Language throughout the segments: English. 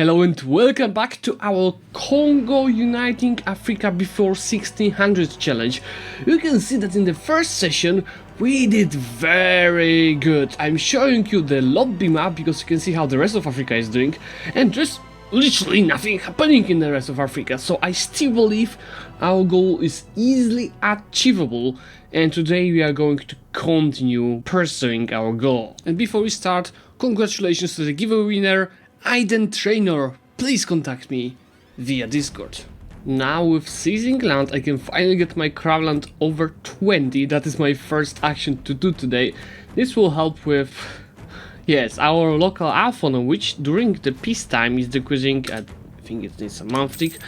Hello and welcome back to our Kongo Uniting Africa before 1600 challenge. You can see that in the first session we did very good. I'm showing you the lobby map because you can see how the rest of Africa is doing, and there's literally nothing happening in the rest of Africa, so I still believe our goal is easily achievable, and today we are going to continue pursuing our goal. And before we start, congratulations to the giveaway winner, Aiden Trainer. Please contact me via Discord. Now with seizing land, I can finally get my crabland over 20. That is my first action to do today. This will help with, yes, our local alpha, which during the peacetime is decreasing at, I think it needs a month tick,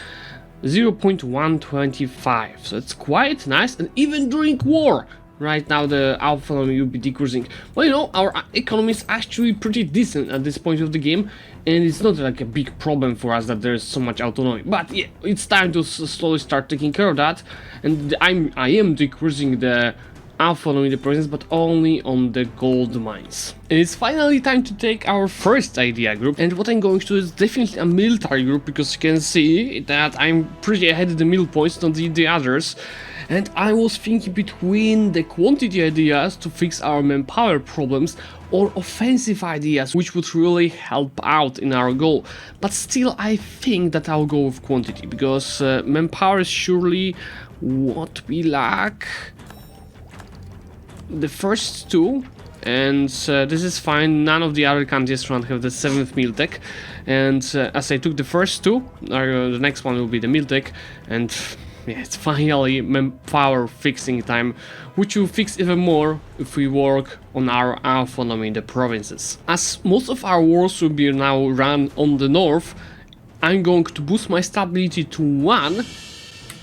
0.125. So it's quite nice, and even during war. Right now the alpha will be decreasing. Well, you know, our economy is actually pretty decent at this point of the game, and it's not like a big problem for us that there's so much autonomy. But yeah, it's time to slowly start taking care of that, and I am decreasing the autonomy in the province, but only on the gold mines. And it's finally time to take our first idea group, and what I'm going to do is definitely a military group, because you can see that I'm pretty ahead of the middle points, not the others. And I was thinking between the quantity ideas to fix our manpower problems or offensive ideas, which would really help out in our goal. But still, I think that I'll go with quantity, because manpower is surely what we lack. The first two, and this is fine. None of the other countries around have the 7th meal tech, and as I took the first two, the next one will be the meal tech, and yeah, it's finally manpower fixing time, which will fix even more if we work on our autonomy in the provinces. As most of our wars will be now run on the north, I'm going to boost my stability to 1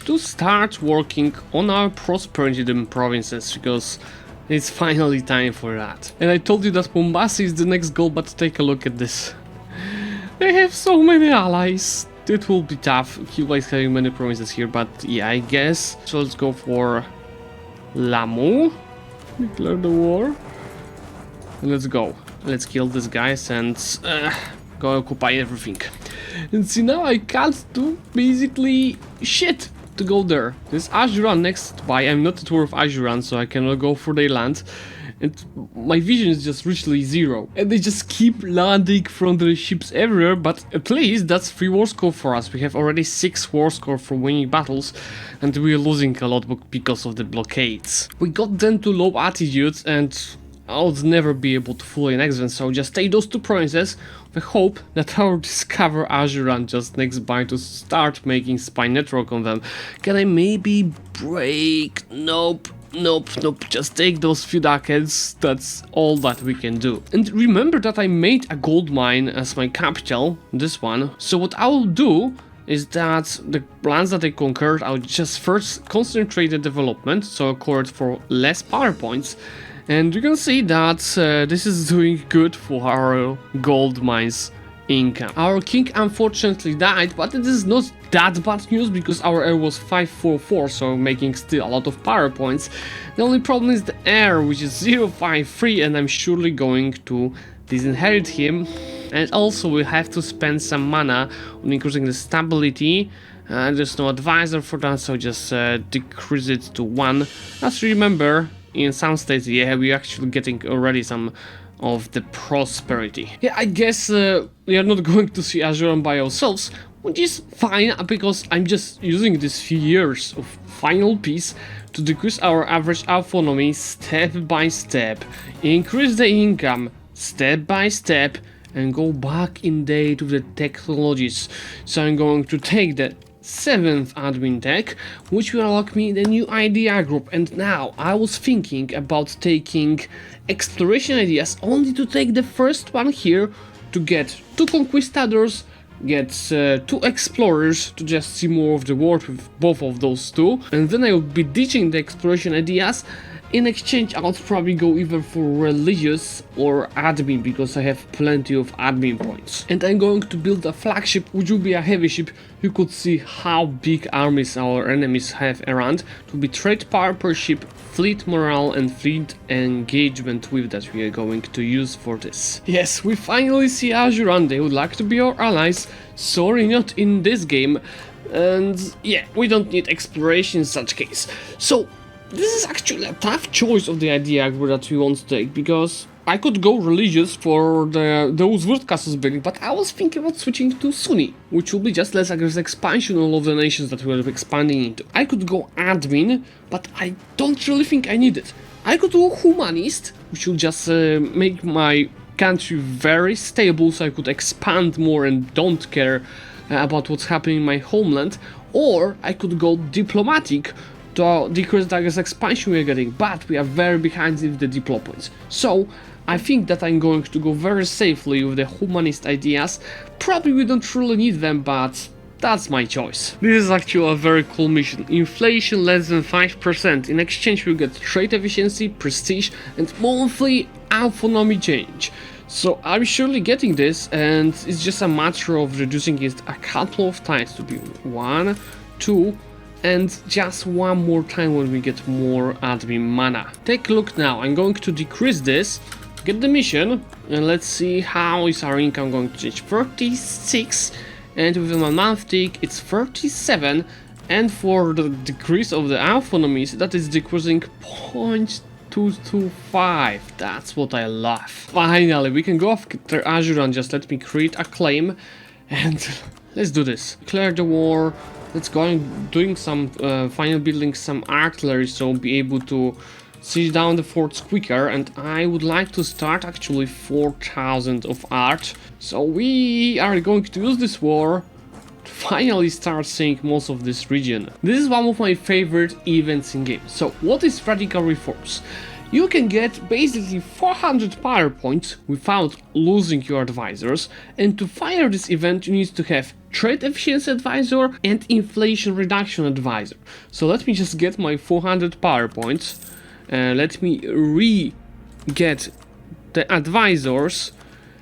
to start working on our prosperity in the provinces, because it's finally time for that. And I told you that Mombasa is the next goal, but take a look at this. They have so many allies. It will be tough. Cuba is having many provinces here, but yeah, I guess. So let's go for Lamu. Declare the war. And let's go. Let's kill these guys and go occupy everything. And see, now I can't do basically shit to go there. There's Ajuran next by. I'm not at war of Ajuran, so I cannot go for their land. And my vision is just literally 0. And they just keep landing from the ships everywhere, but at least that's 3 war score for us. We have already 6 war score from winning battles, and we're losing a lot because of the blockades. We got them to low altitudes, and I'll never be able to fully annex them, so just take those 2 provinces with hope that I'll discover Ajuran just next by to start making spy network on them. Can I maybe break? Nope. Nope, just take those few ducats, that's all that we can do. And remember that I made a gold mine as my capital, this one, so what I will do is that the lands that I conquered, I'll just first concentrate the development, so accord for less power points, and you can see that this is doing good for our gold mines income. Our king unfortunately died, but it is not that bad news because our heir was 544, so making still a lot of power points. The only problem is the heir, which is 053, and I'm surely going to disinherit him. And also we have to spend some mana on increasing the stability. There's no advisor for that, so just decrease it to 1. As you remember, in some states, yeah, we're actually getting already some of the prosperity. Yeah, I guess we are not going to see Ajuran by ourselves, which is fine, because I'm just using these few years of final peace to decrease our average autonomy step by step, increase the income step by step, and go back in date with the technologies. So I'm going to take the 7th admin tech, which will unlock me the new idea group. And now I was thinking about taking exploration ideas, only to take the first one here to get 2 conquistadors, get 2 explorers to just see more of the world with both of those 2, and then I will be ditching the exploration ideas In exchange, I would probably go either for religious or admin, because I have plenty of admin points. And I'm going to build a flagship, which will be a heavy ship. You could see how big armies our enemies have around. It will be trade power per ship, fleet morale and fleet engagement with that we are going to use for this. Yes, we finally see Azuran. They would like to be our allies. Sorry, not in this game. And yeah, we don't need exploration in such case. So this is actually a tough choice of the idea that we want to take, because I could go religious for those world castles building, but I was thinking about switching to Sunni, which will be just less aggressive expansion on all of the nations that we're expanding into. I could go admin, but I don't really think I need it. I could do humanist, which will just make my country very stable, so I could expand more and don't care about what's happening in my homeland. Or I could go diplomatic to decrease the expansion we are getting, but we are very behind with the diplo points. So I think that I'm going to go very safely with the humanist ideas. Probably we don't really need them, but that's my choice. This is actually a very cool mission. Inflation less than 5%. In exchange we get trade efficiency, prestige and monthly autonomy change. So I'm surely getting this, and it's just a matter of reducing it a couple of times to be 1, 2, and just one more time when we get more admin mana. Take a look now. I'm going to decrease this, get the mission, and let's see how is our income going to change. 36, and with my month tick it's 37, and for the decrease of the autonomies, that is decreasing 0.225. That's what I love. Finally, we can go after Azuran. Just let me create a claim, and let's do this. Declare the war. Let's go doing some final building some artillery, so be able to siege down the forts quicker. And I would like to start actually 4,000 of art. So we are going to use this war to finally start seeing most of this region. This is one of my favorite events in game. So what is radical reforms? You can get basically 400 power points without losing your advisors, and to fire this event you need to have trade efficiency advisor and inflation reduction advisor. So let me just get my 400 power points, let me re-get the advisors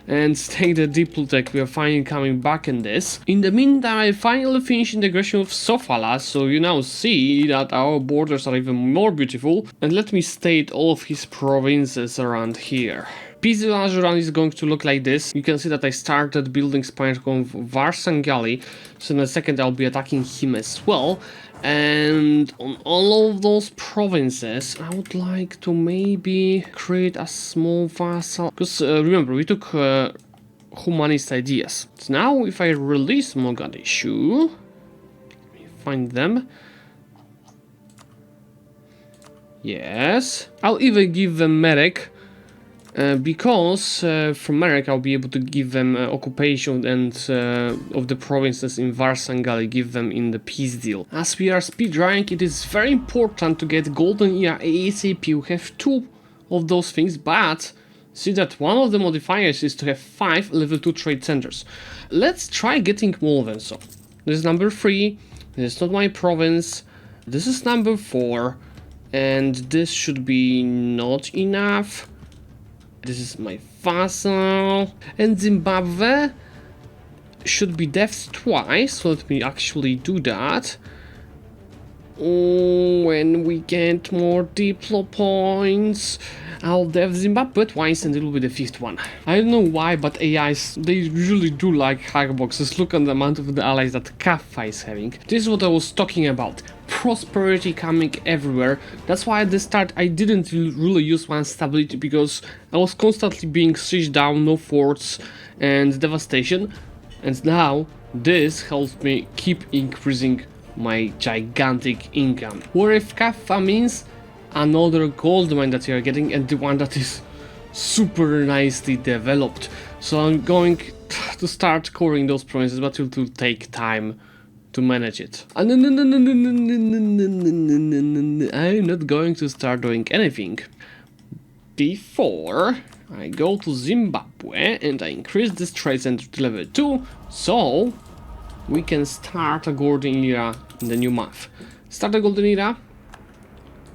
and take the Diplotech. We are finally coming back in this. In the meantime, I finally finished integration of Sofala, so you now see that our borders are even more beautiful. And let me state all of his provinces around here. Peaceful Azuran is going to look like this. You can see that I started building Spanish on Varsangali, so in a second I'll be attacking him as well. And on all of those provinces, I would like to maybe create a small vassal. Because remember, we took humanist ideas. So now if I release Mogadishu, let me find them. Yes, I'll even give them Merek. Because from Merek I'll be able to give them occupation and of the provinces in Varsangali, give them in the peace deal. As we are speedrunning, it is very important to get Golden Era ASAP. We have 2 of those things, but see that one of the modifiers is to have 5 level 2 trade centers. Let's try getting more than so. This is number 3, this is not my province, this is number 4, and this should be not enough. This is my vassal, and Zimbabwe should be deaths twice, so let me actually do that. When we get more Diplo points, I'll death Zimbabwe twice and it will be the 5th one. I don't know why, but AIs, they really do like hackboxes. Look at the amount of the allies that Kaffa is having. This is what I was talking about. Prosperity coming everywhere. That's why at the start I didn't really use one stability, because I was constantly being sieged down, no forts and devastation. And now this helps me keep increasing my gigantic income. What if Kaffa means another gold mine that you are getting, and the one that is super nicely developed. So I'm going to start covering those provinces, but it will take time to manage it. I'm not going to start doing anything before I go to Zimbabwe and I increase this trade center to level 2, so we can start a golden era in the new month. Start a golden era.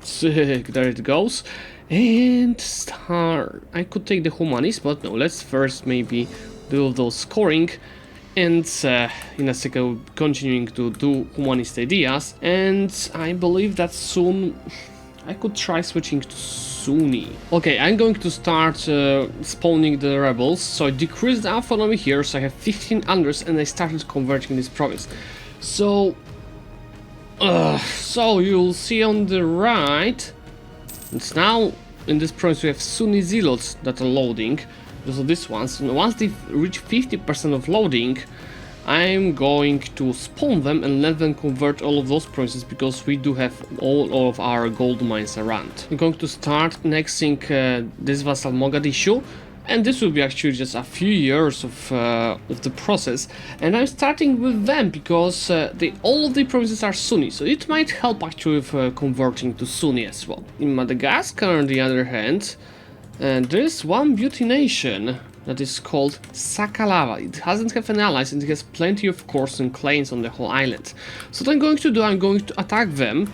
Sick, there it goes. And start. I could take the humanists, but no, let's first maybe do those scoring. And in a second, continuing to do humanist ideas. And I believe that soon I could try switching to Sunni. Okay, I'm going to start spawning the rebels. So I decreased the autonomy here, so I have 15 unders, and I started converting this province. So you'll see on the right, it's now in this province we have Sunni zealots that are loading. Those are these ones. And once they reach 50% of loading, I'm going to spawn them and let them convert all of those provinces, because we do have all of our gold mines around. I'm going to start annexing this vassal Mogadishu. And this will be actually just a few years of the process, and I'm starting with them because all of the provinces are Sunni, so it might help actually with converting to Sunni as well. In Madagascar, on the other hand, there is one beauty nation that is called Sakalava. It doesn't have an allies, and it has plenty of cores and claims on the whole island. So what I'm going to do, I'm going to attack them,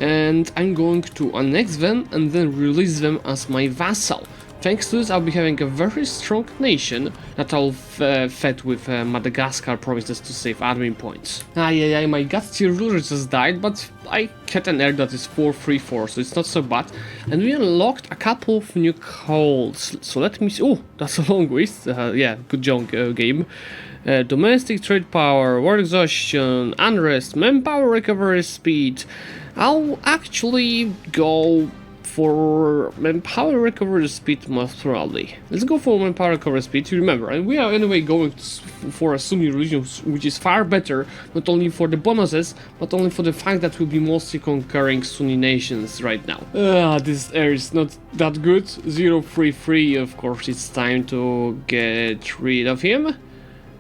and I'm going to annex them and then release them as my vassal. Thanks to this, I'll be having a very strong nation that I'll fed with Madagascar provinces to save admin points. My god tier ruler just died, but I had an air that is 434, so it's not so bad. And we unlocked a couple of new codes, so let me see. Oh, that's a long list. Yeah, good job, game. Domestic trade power, war exhaustion, unrest, manpower recovery speed. I'll actually go for manpower recovery speed most probably. Let's go for manpower recovery speed. Remember, and we are anyway going for a Sunni region, which is far better, not only for the bonuses, but only for the fact that we'll be mostly conquering Sunni nations right now. This air is not that good. 033, of course, it's time to get rid of him.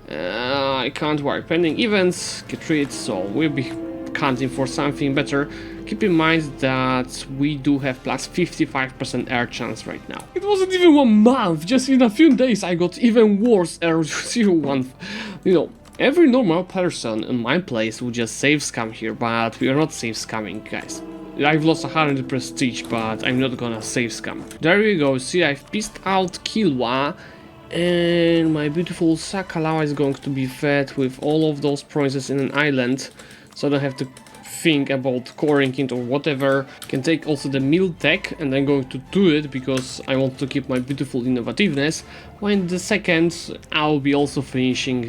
I can't work. Pending events, get rid, so we'll be counting for something better. Keep in mind that we do have plus 55% air chance right now. It wasn't even 1 month, just in a few days I got even worse air 01. You know, every normal person in my place would just save scam here, but we are not save scamming, guys. I've lost 100 prestige, but I'm not gonna save scam. There you go, see, I've pissed out Kilwa, and my beautiful Sakalawa is going to be fed with all of those provinces in an island, so I don't have to think about coring it or whatever. Can take also the mill tech, and I'm going to do it because I want to keep my beautiful innovativeness. When the second, I'll be also finishing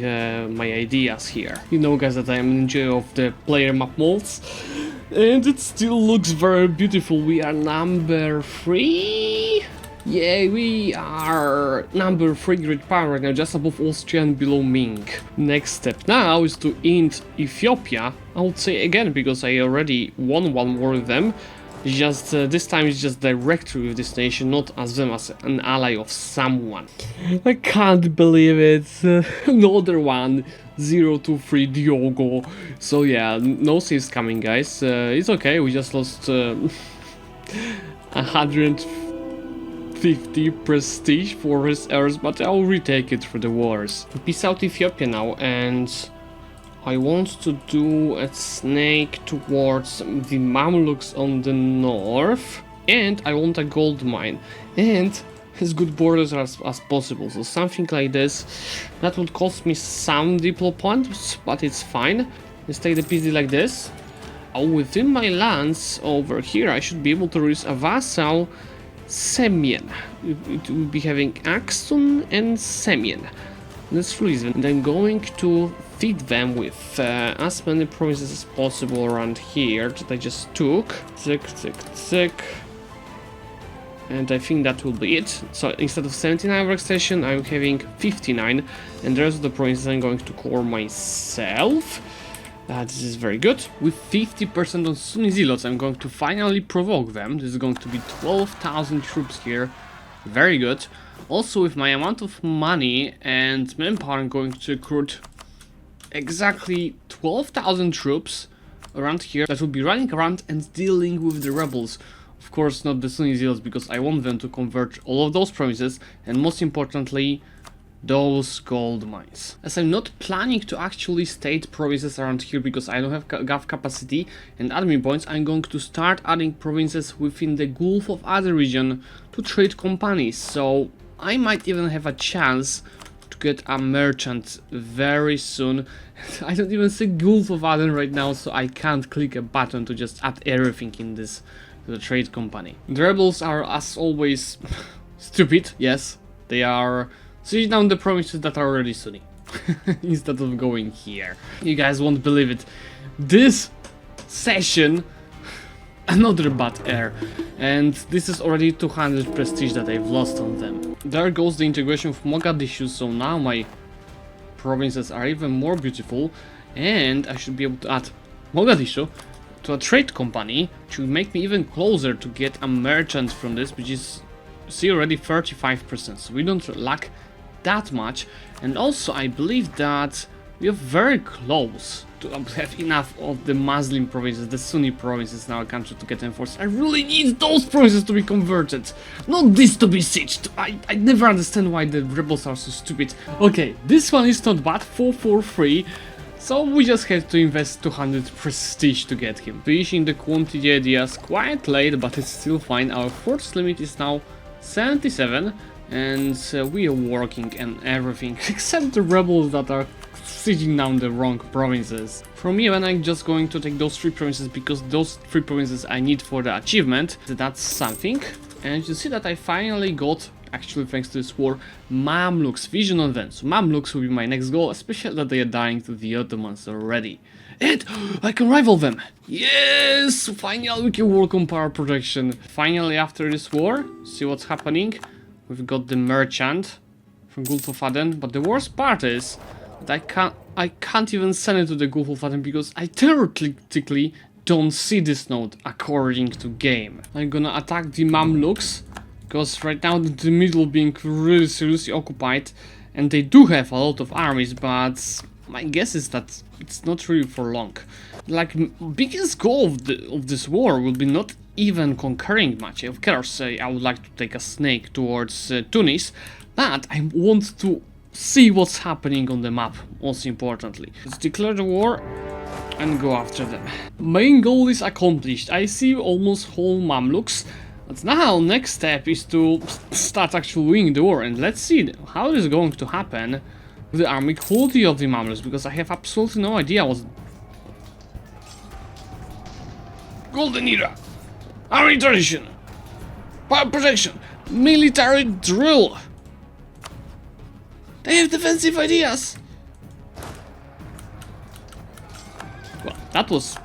my ideas here. You know, guys, that I am an enjoyer of the player map molds, and it still looks very beautiful. We are number 3. Yeah, we are number 3 grid power right now, just above Austria and below Ming. Next step now is to end Ethiopia. I would say again, because I already won one war with them. Just this time it's just directly with this nation, not as them as an ally of someone. I can't believe it. Another one. 023 Diogo. So yeah, no saves coming, guys. It's okay, we just lost 150 prestige for his heirs, but I'll retake it for the wars. Peace out Ethiopia now, and I want to do a snake towards the Mamluks on the north, and I want a gold mine, and as good borders as possible. So something like this, that would cost me some diplo points, but it's fine. Let's take the PD like this. Within my lands over here, I should be able to release a vassal Semien. It will be having Axton and Semien. Let's release them, and I'm going to feed them with as many provinces as possible around here that I just took. Tick, tick, tick. And I think that will be it. So instead of 79 workstation, I'm having 59, and the rest of the provinces I'm going to core myself. This is very good. With 50% on Sunni zealots, I'm going to finally provoke them. This is going to be 12,000 troops here. Very good. Also, with my amount of money and manpower, I'm going to recruit exactly 12,000 troops around here that will be running around and dealing with the rebels. Of course, not the Sunni zealots, because I want them to convert all of those provinces, and most importantly, those gold mines. As I'm not planning to actually state provinces around here because I don't have gov capacity and admin points, I'm going to start adding provinces within the Gulf of Aden region to trade companies. So I might even have a chance to get a merchant very soon. I don't even see Gulf of Aden right now, so I can't click a button to just add everything in this to the trade company. The rebels are, as always, stupid. Yes, they are siege down the provinces that are already Sunni instead of going here. You guys won't believe it. This session, another bad air, and this is already 200 prestige that I've lost on them. There goes the integration of Mogadishu, so now my provinces are even more beautiful, and I should be able to add Mogadishu to a trade company, which will make me even closer to get a merchant from this, which is, see, already 35%, so we don't lack that much. And also I believe that we are very close to have enough of the Muslim provinces, the Sunni provinces in our country to get enforced. I really need those provinces to be converted, not this to be sieged. I never understand why the rebels are so stupid. Okay, this one is not bad, 443. So we just have to invest 200 prestige to get him. Finishing the quantity ideas quite late, but it's still fine. Our force limit is now 77, and we are working and everything except the rebels that are sieging down the wrong provinces. From here on, I'm just going to take those 3 provinces because those 3 provinces I need for the achievement. That's something. And you see that I finally got, actually thanks to this war, Mamluks, vision on them. So Mamluks will be my next goal, especially that they are dying to the Ottomans already. And I can rival them! Yes! Finally we can work on power projection. Finally, after this war, see what's happening. We've got the merchant from Gulf of Aden, but the worst part is that I can't even send it to the Gulf of Aden because I theoretically don't see this node according to game. I'm gonna attack the Mamluks because right now the middle being really seriously occupied, and they do have a lot of armies, but my guess is that it's not really for long. Like, biggest goal of this war will be not even conquering much. Of course, I would like to take a snake towards Tunis, but I want to see what's happening on the map, most importantly. Let's declare the war and go after them. Main goal is accomplished. I see almost whole Mamluks. But now, next step is to start actually winning the war, and let's see how this is going to happen with the army quality of the Mamluks, because I have absolutely no idea what's... Golden Era! Army tradition! Power protection! Military drill! They have defensive ideas! Well, that was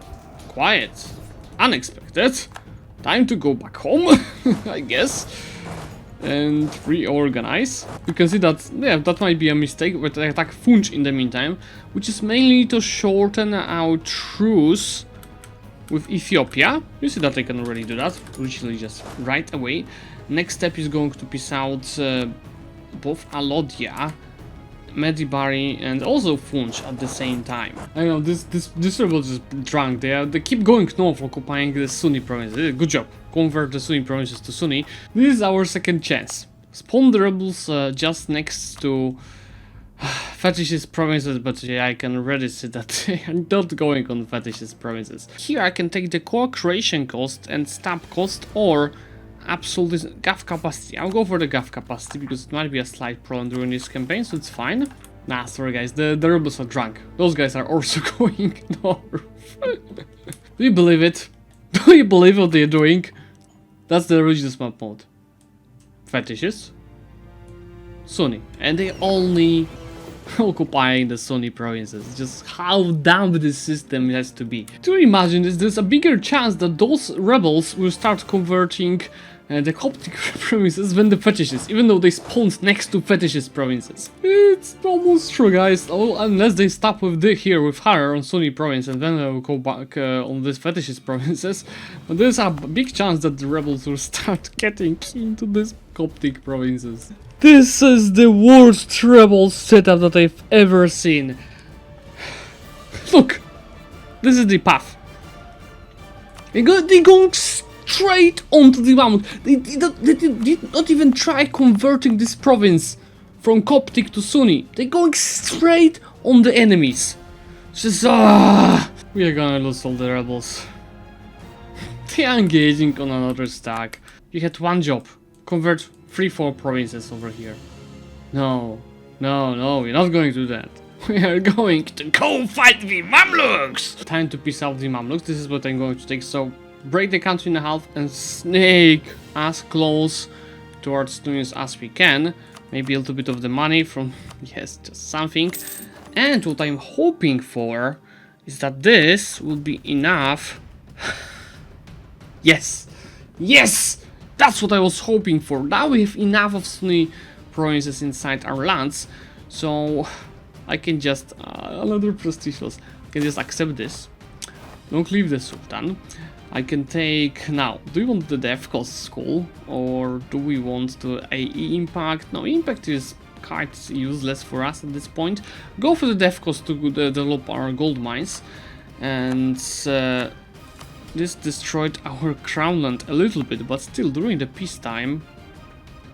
quite unexpected. Time to go back home, I guess, and reorganize. You can see that, yeah, that might be a mistake, but I attack Funch in the meantime, which is mainly to shorten our truce with Ethiopia. You see that I can already do that, literally just right away. Next step is going to piece out both Alodia, Medibari, and also Funch at the same time. I know this rebel is drunk. They keep going north, occupying the Sunni provinces. Good job. Convert the Sunni provinces to Sunni. This is our second chance. Spawn the rebels just next to Fetishist provinces, but yeah, I can already see that they are not going on Fetishist provinces. Here I can take the core creation cost and stab cost, or absolute gov capacity. I'll go for the gov capacity because it might be a slight problem during this campaign, so it's fine. Nah, sorry guys, the rebels are drunk. Those guys are also going north. Do you believe it? Do you believe what they're doing? That's the religious map mode. Fetishes, Sunni, and they only occupying the Sunni provinces. Just how dumb this system has to be. Do you imagine this? There's a bigger chance that those rebels will start converting the Coptic provinces than the fetishes, even though they spawned next to fetishist provinces. It's almost true, guys. Oh, unless they stop with here with Harar on Sunni province, and then they'll go back on these fetishist provinces. But there's a big chance that the rebels will start getting into these Coptic provinces. This is the worst rebel setup that I've ever seen. Look, this is the path. They're going straight onto the mountain. They did not even try converting this province from Coptic to Sunni. They're going straight on the enemies. Just we are gonna lose all the rebels. They are engaging on another stack. You had one job. Convert 3-4 provinces over here. No, we're not going to do that. We are going to go fight the Mamluks! Time to piece out the Mamluks. This is what I'm going to take. So, break the country in half and snake as close towards Tunis as we can. Maybe a little bit of the money from, yes, just something. And what I'm hoping for is that this will be enough. Yes! Yes! That's what I was hoping for. Now we have enough of Sunni provinces inside our lands. So I can just, another prestigious, I can just accept this. Don't leave the Sultan. I can take, now, do we want the Death Cost School? Or do we want the AE Impact? No, Impact is quite useless for us at this point. Go for the Death Cost to develop our gold mines. And this destroyed our crown land a little bit, but still during the peacetime.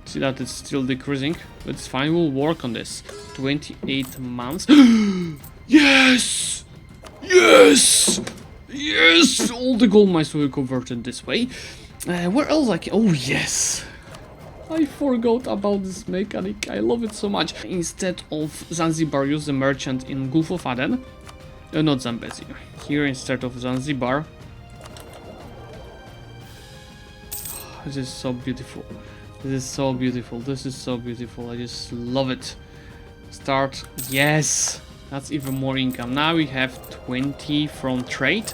See that it's still decreasing, but it's fine, we'll work on this. 28 months. Yes! Yes! Yes! All the gold mines will be converted this way. Where else I can... Oh yes! I forgot about this mechanic, I love it so much. Instead of Zanzibar, use the merchant in Gulf of Aden. Not Zambezi. Here instead of Zanzibar. This is so beautiful. This is so beautiful. This is so beautiful. I just love it. Start. Yes. That's even more income. Now we have 20 from trade.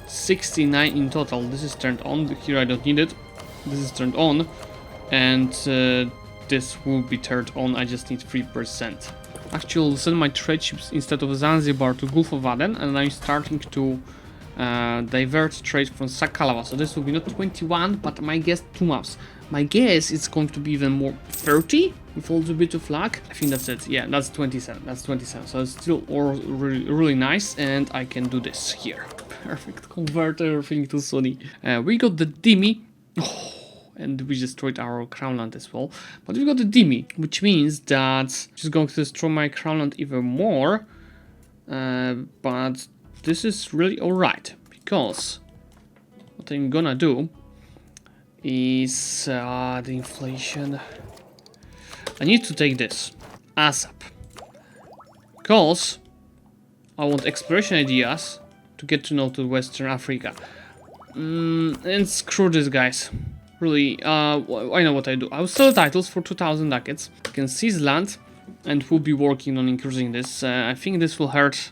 69 in total. This is turned on. Here I don't need it. This is turned on. And this will be turned on. I just need 3%. Actually, I'll send my trade ships instead of Zanzibar to Gulf of Aden. And I'm starting to divert trade from Sakhalava. So this will be not 21, but my guess 2 months. My guess it's going to be even more 30 with a little bit of luck. I think that's it. Yeah, that's 27. That's 27. So it's still all really nice, and I can do this here. Perfect. Convert everything to Sunni. We got the Dhimmi. Oh, and we destroyed our crown land as well. But we got the Dhimmi, which means that she's going to destroy my crown land even more. But this is really alright, because what I'm gonna do is the inflation. I need to take this ASAP, because I want exploration ideas to get to know to Western Africa. And screw this, guys. Really, I know what I do. I will sell titles for 2,000 ducats. I can seize land, and we'll be working on increasing this. I think this will hurt.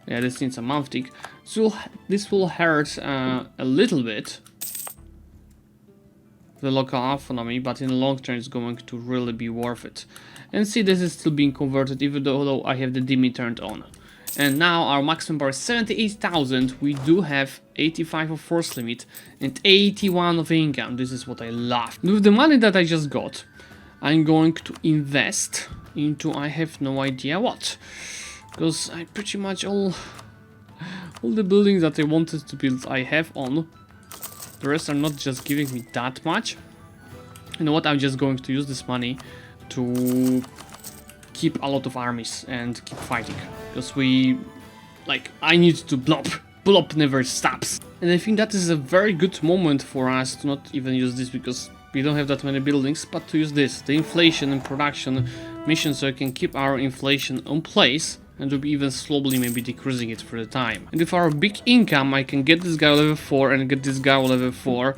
Yeah, this needs a month tick. So this will hurt a little bit the local economy, but in the long term it's going to really be worth it. And see, this is still being converted even though I have the Dhimmi turned on. And now our maximum power is 78,000. We do have 85 of force limit and 81 of income. This is what I love. With the money that I just got, I'm going to invest into I have no idea what. Because I pretty much all the buildings that I wanted to build I have on. The rest are not just giving me that much. You know what, I'm just going to use this money to keep a lot of armies and keep fighting. Because I need to blob. Blob never stops. And I think that is a very good moment for us to not even use this, because we don't have that many buildings, but to use this, the inflation and production mission, so I can keep our inflation on place. And we'll be even slowly maybe decreasing it for the time. And with our big income, I can get this guy level 4 and get this guy level 4.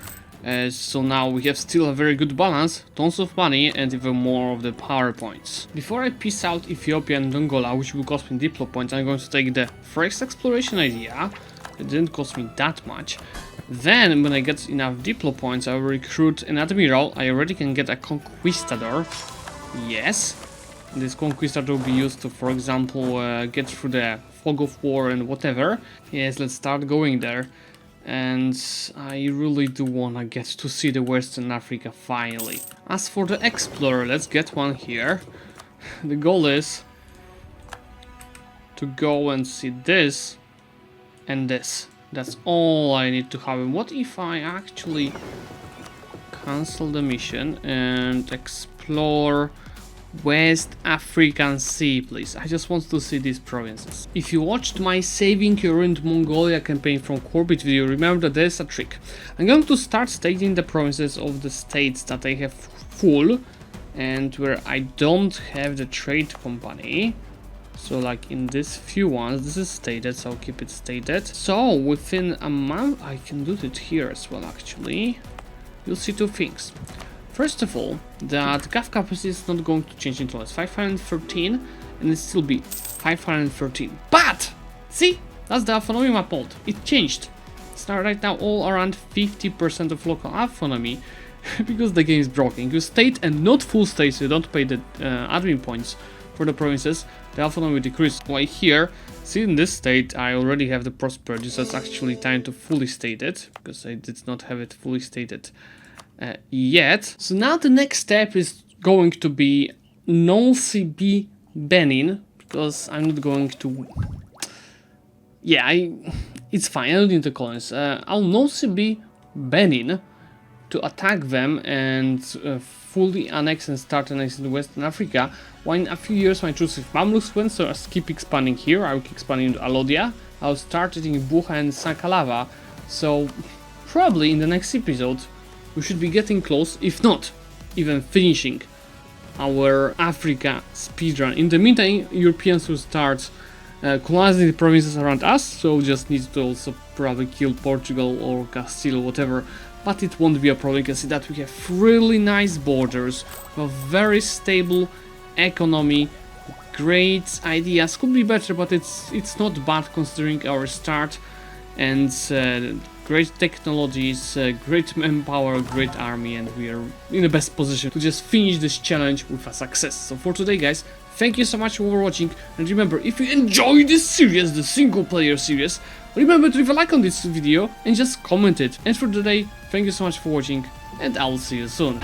So now we have still a very good balance, tons of money and even more of the power points. Before I piece out Ethiopia and Angola, which will cost me Diplo points, I'm going to take the first exploration idea. It didn't cost me that much. Then when I get enough Diplo points, I will recruit an admiral. I already can get a conquistador. Yes. This conquistador will be used to, for example, get through the fog of war and whatever. Yes, let's start going there. And I really do wanna get to see the Western Africa finally. As for the explorer, let's get one here. The goal is to go and see this and this. That's all I need to have. And what if I actually cancel the mission and explore West African Sea, please. I just want to see these provinces. If you watched my Saving Your Ruined Mongolia campaign from Corbett video, remember that there's a trick. I'm going to start stating the provinces of the states that I have full and where I don't have the trade company. So like in these few ones, this is stated, so I'll keep it stated. So within a month, I can do it here as well actually. You'll see two things. First of all, that GAF capacity is not going to change until it's 513 and it still be 513. But! See? That's the autonomy map mod. It changed. It's now right now all around 50% of local autonomy because the game is broken. You state and not full state, so you don't pay the admin points for the provinces, the autonomy will decrease. While here, see in this state, I already have the prosperity, so it's actually time to fully state it, because I did not have it fully stated yet. So now the next step is going to be non-CB Benin, because I'm not going to... Yeah, it's fine, I don't need the colonies. I'll non-CB Benin to attack them and fully annex and start annexing Western Africa. While in a few years when I choose if Mamluks win, so I'll keep expanding here, I'll keep expanding into Alodia, I'll start it in Bucha and Sankalava, so probably in the next episode we should be getting close, if not even finishing our Africa speedrun. In the meantime, Europeans will start colonizing the provinces around us, so we just need to also probably kill Portugal or Castile, whatever. But it won't be a problem. You can see that we have really nice borders, we have very stable economy, great ideas, could be better, but it's not bad considering our start, and great technologies, great manpower, great army, and we are in the best position to just finish this challenge with a success. So for today, guys, thank you so much for watching, and remember, if you enjoy this series, the single player series, remember to leave a like on this video and just comment it. And for today, thank you so much for watching, and I will see you soon.